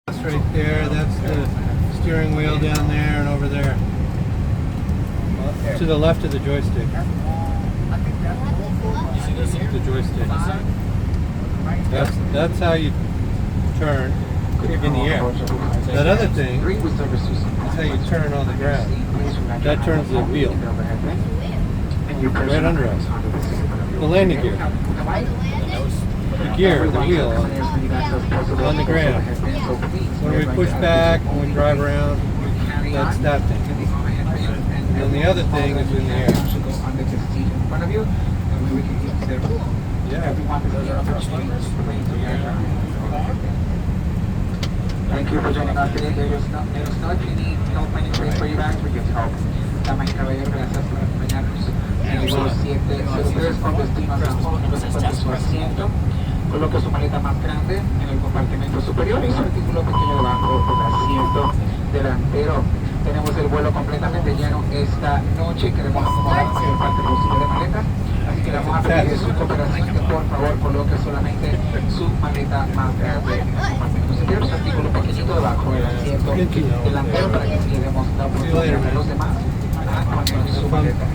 That's right there. That's the steering wheel down there and over there. To the left of the joystick. The joystick. That's how you turn in the air. That other thing is how you turn on the ground. That turns the wheel. Right under us. The landing gear. The gear, the wheel on the ground. When we push back, when we drive around, that's that thing. And the other thing is in the air. Yeah. Thank you for joining us today. Let us know if you need help finding a place for your bags. We can help. Damas y caballeros, gracias por acompañarnos en el vuelo 703 con destino a San Juan. Recuerde su asiento. Coloque su maleta más grande en el compartimento superior y su artículo pequeño debajo del asiento delantero. Tenemos el vuelo completamente lleno esta noche. Queremos acomodar la mayor parte posible de maletas. Así que le vamos a pedir su cooperación que por favor coloque solamente su maleta más grande en el compartimento superior, su artículo pequeñito debajo del asiento delantero para que así le demos la oportunidad a los demás a poner su maleta.